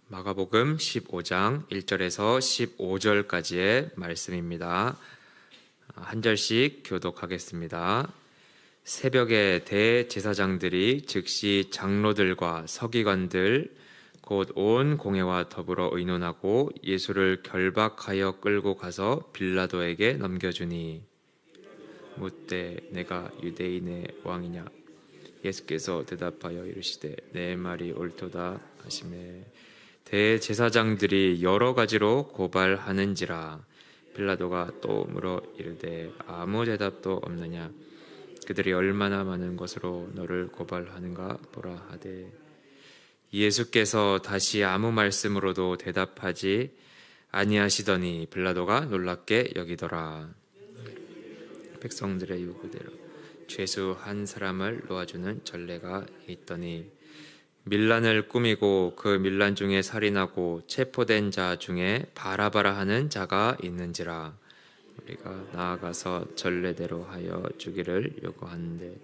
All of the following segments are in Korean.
마가복음 15장 1절에서 15절까지의 말씀입니다. 한 절씩 교독하겠습니다. 새벽에 대제사장들이 즉시 장로들과 서기관들 곧 온 공회와 더불어 의논하고 예수를 결박하여 끌고 가서 빌라도에게 넘겨주니 묻되 내가 유대인의 왕이냐. 예수께서 대답하여 이르시되 내 말이 옳도다 하시매 대제사장들이 여러 가지로 고발하는지라. 빌라도가 또 물어 이르되 아무 대답도 없느냐. 그들이 얼마나 많은 것으로 너를 고발하는가 보라 하되 예수께서 다시 아무 말씀으로도 대답하지 아니하시더니 빌라도가 놀랍게 여기더라. 백성들의 요구대로 죄수 한 사람을 놓아주는 전례가 있더니 밀란을 꾸미고 그 밀란 중에 살인하고 체포된 자 중에 바라바라 하는 자가 있는지라. 우리가 나아가서 전례대로 하여 주기를 요구하는데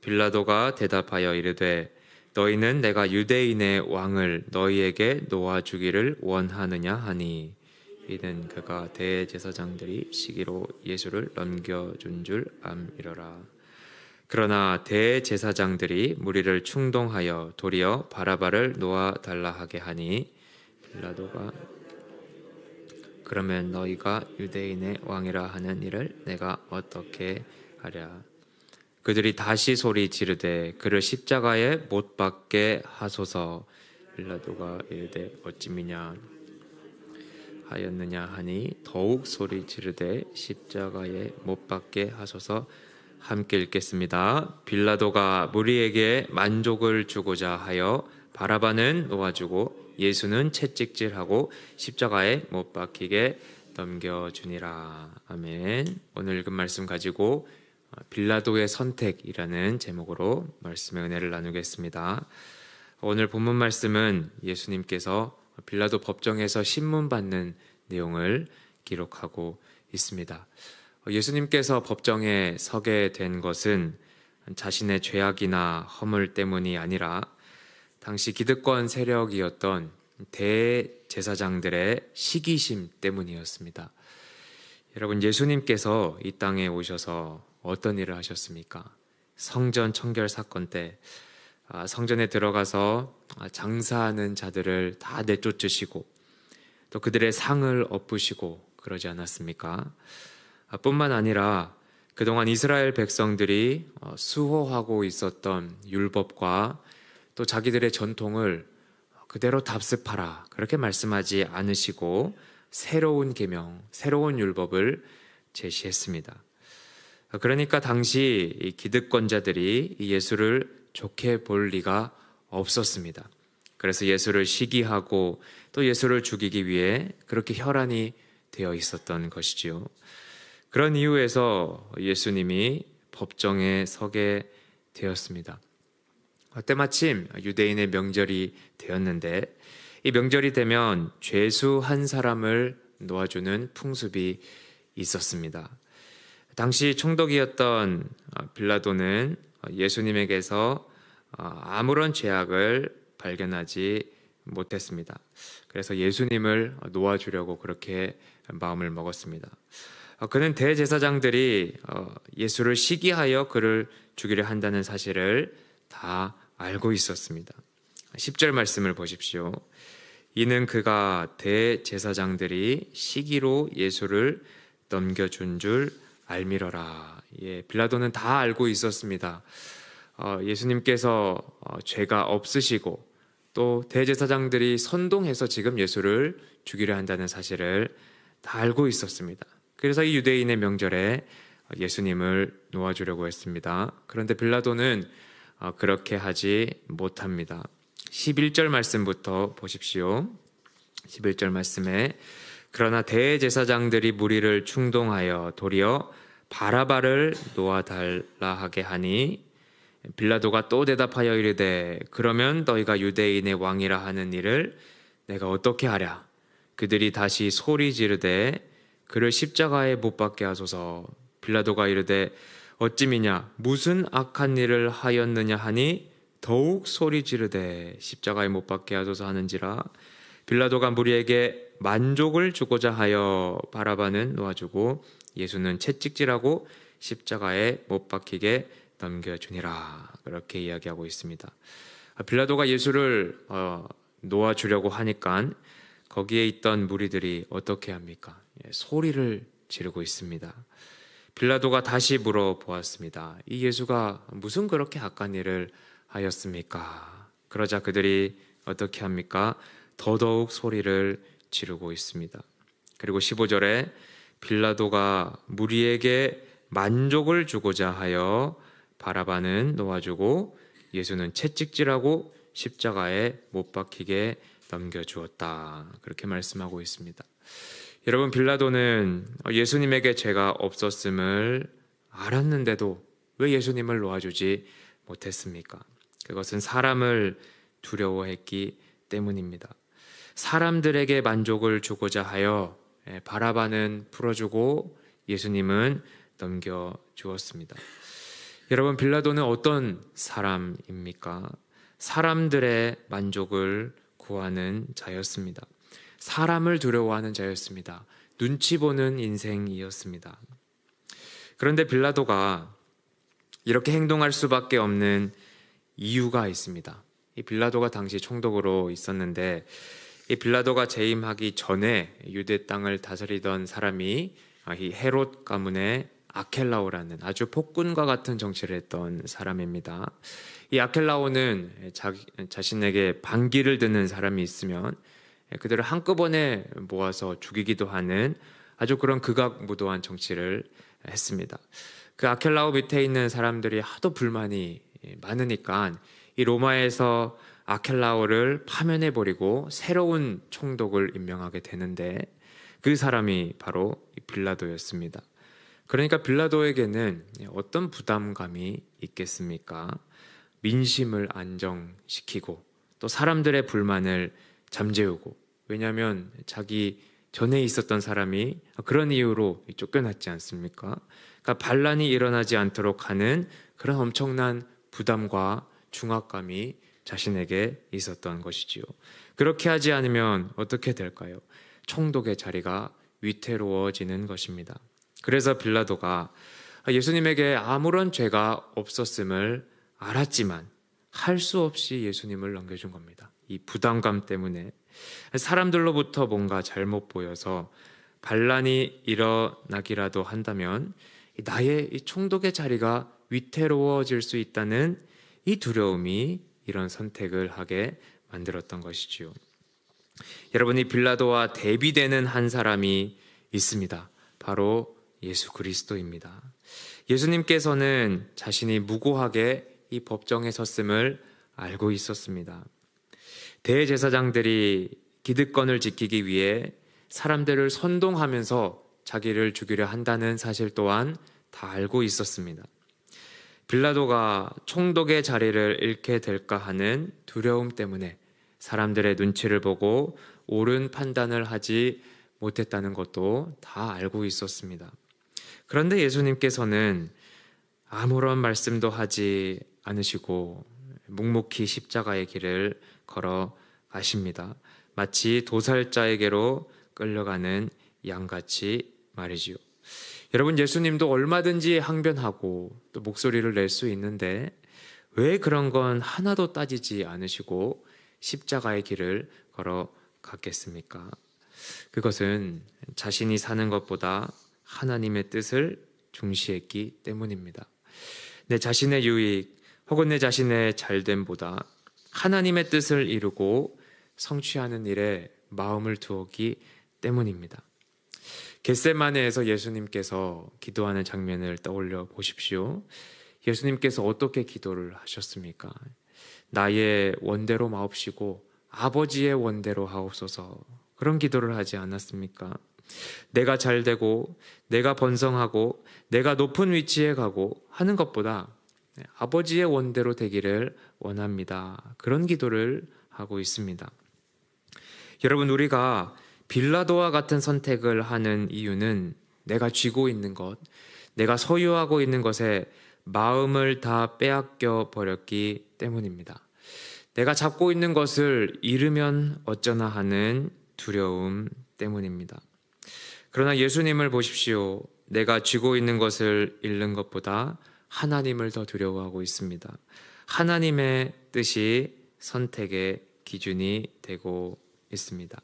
빌라도가 대답하여 이르되 너희는 내가 유대인의 왕을 너희에게 놓아주기를 원하느냐 하니 이는 그가 대제사장들이 시기로 예수를 넘겨준 줄 암이러라. 그러나 대제사장들이 무리를 충동하여 도리어 바라바를 놓아달라 하게 하니 빌라도가 그러면 너희가 유대인의 왕이라 하는 일을 내가 어떻게 하랴. 그들이 다시 소리 지르되 그를 십자가에 못 박게 하소서. 빌라도가 이르되 어찌미냐 하였느냐 하니 더욱 소리 지르되 십자가에 못 박게 하소서. 함께 읽겠습니다. 빌라도가 무리에게 만족을 주고자 하여 바라바는 놓아주고 예수는 채찍질하고 십자가에 못 박히게 넘겨주니라. 아멘. 오늘 읽은 말씀 가지고 빌라도의 선택이라는 제목으로 말씀의 은혜를 나누겠습니다. 오늘 본문 말씀은 예수님께서 빌라도 법정에서 신문받는 내용을 기록하고 있습니다. 예수님께서 법정에 서게 된 것은 자신의 죄악이나 허물 때문이 아니라 당시 기득권 세력이었던 대제사장들의 시기심 때문이었습니다. 여러분, 예수님께서 이 땅에 오셔서 어떤 일을 하셨습니까? 성전 청결 사건 때 성전에 들어가서 장사하는 자들을 다 내쫓으시고 또 그들의 상을 엎으시고 그러지 않았습니까? 뿐만 아니라 그동안 이스라엘 백성들이 수호하고 있었던 율법과 또 자기들의 전통을 그대로 답습하라 그렇게 말씀하지 않으시고 새로운 계명, 새로운 율법을 제시했습니다. 그러니까 당시 이 기득권자들이 예수를 좋게 볼 리가 없었습니다. 그래서 예수를 시기하고 또 예수를 죽이기 위해 그렇게 혈안이 되어 있었던 것이지요. 그런 이유에서 예수님이 법정에 서게 되었습니다. 때마침 유대인의 명절이 되었는데 이 명절이 되면 죄수 한 사람을 놓아주는 풍습이 있었습니다. 당시 총독이었던 빌라도는 예수님에게서 아무런 죄악을 발견하지 못했습니다. 그래서 예수님을 놓아주려고 그렇게 마음을 먹었습니다. 그는 대제사장들이 예수를 시기하여 그를 죽이려 한다는 사실을 다 알고 있었습니다. 10절 말씀을 보십시오. 이는 그가 대제사장들이 시기로 예수를 넘겨준 줄 알미러라. 빌라도는 다 알고 있었습니다. 예수님께서 죄가 없으시고 또 대제사장들이 선동해서 지금 예수를 죽이려 한다는 사실을 다 알고 있었습니다. 그래서 이 유대인의 명절에 예수님을 놓아주려고 했습니다. 그런데 빌라도는 그렇게 하지 못합니다. 11절 말씀부터 보십시오. 11절 말씀에 그러나 대제사장들이 무리를 충동하여 도리어 바라바를 놓아달라 하게 하니 빌라도가 또 대답하여 이르되 그러면 너희가 유대인의 왕이라 하는 일을 내가 어떻게 하랴. 그들이 다시 소리 지르되 그를 십자가에 못 박게 하소서. 빌라도가 이르되 어찌미냐 무슨 악한 일을 하였느냐 하니 더욱 소리 지르되 십자가에 못 박게 하소서 하는지라. 빌라도가 무리에게 만족을 주고자 하여 바라바는 놓아주고 예수는 채찍질하고 십자가에 못 박히게 넘겨주니라. 그렇게 이야기하고 있습니다. 빌라도가 예수를 놓아주려고 하니까 거기에 있던 무리들이 어떻게 합니까? 소리를 지르고 있습니다. 빌라도가 다시 물어보았습니다. 이 예수가 무슨 그렇게 악한 일을 하였습니까? 그러자 그들이 어떻게 합니까? 더더욱 소리를 지르고 있습니다. 그리고 15절에 빌라도가 무리에게 만족을 주고자 하여 바라바는 놓아주고 예수는 채찍질하고 십자가에 못 박히게 넘겨주었다. 그렇게 말씀하고 있습니다. 여러분, 빌라도는 예수님에게 죄가 없었음을 알았는데도 왜 예수님을 놓아주지 못했습니까? 그것은 사람을 두려워했기 때문입니다. 사람들에게 만족을 주고자 하여 바라바는 풀어주고 예수님은 넘겨주었습니다. 여러분, 빌라도는 어떤 사람입니까? 사람들의 만족을 구하는 자였습니다. 사람을 두려워하는 자였습니다. 눈치 보는 인생이었습니다. 그런데 빌라도가 이렇게 행동할 수밖에 없는 이유가 있습니다. 이 빌라도가 당시 총독으로 있었는데 이 빌라도가 재임하기 전에 유대 땅을 다스리던 사람이 이 헤롯 가문의 아켈라오라는 아주 폭군과 같은 정치를 했던 사람입니다. 이 아켈라오는 자신에게 반기를 드는 사람이 있으면 그들을 한꺼번에 모아서 죽이기도 하는 아주 그런 극악무도한 정치를 했습니다. 그 아켈라오 밑에 있는 사람들이 하도 불만이 많으니까 이 로마에서 아켈라오를 파면해버리고 새로운 총독을 임명하게 되는데 그 사람이 바로 빌라도였습니다. 그러니까 빌라도에게는 어떤 부담감이 있겠습니까? 민심을 안정시키고 또 사람들의 불만을 잠재우고, 왜냐하면 자기 전에 있었던 사람이 그런 이유로 쫓겨났지 않습니까? 그러니까 반란이 일어나지 않도록 하는 그런 엄청난 부담과 중압감이 자신에게 있었던 것이지요. 그렇게 하지 않으면 어떻게 될까요? 총독의 자리가 위태로워지는 것입니다. 그래서 빌라도가 예수님에게 아무런 죄가 없었음을 알았지만 할 수 없이 예수님을 넘겨준 겁니다. 이 부담감 때문에 사람들로부터 뭔가 잘못 보여서 반란이 일어나기라도 한다면 나의 이 총독의 자리가 위태로워질 수 있다는 이 두려움이 이런 선택을 하게 만들었던 것이지요. 여러분, 이 빌라도와 대비되는 한 사람이 있습니다. 바로 예수 그리스도입니다. 예수님께서는 자신이 무고하게 이 법정에 섰음을 알고 있었습니다. 대제사장들이 기득권을 지키기 위해 사람들을 선동하면서 자기를 죽이려 한다는 사실 또한 다 알고 있었습니다. 빌라도가 총독의 자리를 잃게 될까 하는 두려움 때문에 사람들의 눈치를 보고 옳은 판단을 하지 못했다는 것도 다 알고 있었습니다. 그런데 예수님께서는 아무런 말씀도 하지 않으시고 묵묵히 십자가의 길을 걸어가십니다. 마치 도살자에게로 끌려가는 양같이 말이지요. 여러분, 예수님도 얼마든지 항변하고 또 목소리를 낼 수 있는데 왜 그런 건 하나도 따지지 않으시고 십자가의 길을 걸어갔겠습니까? 그것은 자신이 사는 것보다 하나님의 뜻을 중시했기 때문입니다. 내 자신의 유익 혹은 내 자신의 잘됨보다 하나님의 뜻을 이루고 성취하는 일에 마음을 두었기 때문입니다. 겟세마네에서 예수님께서 기도하는 장면을 떠올려 보십시오. 예수님께서 어떻게 기도를 하셨습니까? 나의 원대로 마옵시고 아버지의 원대로 하옵소서, 그런 기도를 하지 않았습니까? 내가 잘되고 내가 번성하고 내가 높은 위치에 가고 하는 것보다 아버지의 원대로 되기를 원합니다. 그런 기도를 하고 있습니다. 여러분, 우리가 빌라도와 같은 선택을 하는 이유는 내가 쥐고 있는 것, 내가 소유하고 있는 것에 마음을 다 빼앗겨 버렸기 때문입니다. 내가 잡고 있는 것을 잃으면 어쩌나 하는 두려움 때문입니다. 그러나 예수님을 보십시오. 내가 쥐고 있는 것을 잃는 것보다 하나님을 더 두려워하고 있습니다. 하나님의 뜻이 선택의 기준이 되고 있습니다.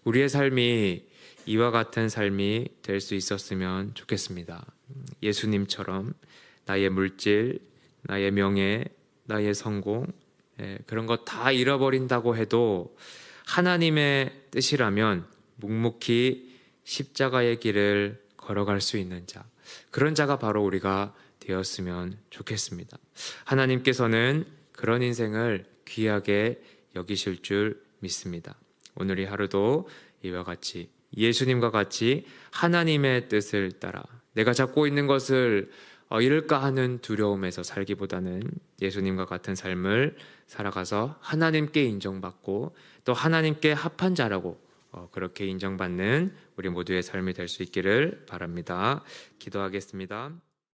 우리의 삶이 이와 같은 삶이 될 수 있었으면 좋겠습니다. 예수님처럼 나의 물질, 나의 명예, 나의 성공, 그런 거 다 잃어버린다고 해도 하나님의 뜻이라면 묵묵히 십자가의 길을 걸어갈 수 있는 자, 그런 자가 바로 우리가 되었으면 좋겠습니다. 하나님께서는 그런 인생을 귀하게 여기실 줄 믿습니다. 오늘 이 하루도 이와 같이 예수님과 같이 하나님의 뜻을 따라 내가 잡고 있는 것을 잃을까 하는 두려움에서 살기보다는 예수님과 같은 삶을 살아가서 하나님께 인정받고 또 하나님께 합한 자라고 그렇게 인정받는 우리 모두의 삶이 될 수 있기를 바랍니다. 기도하겠습니다.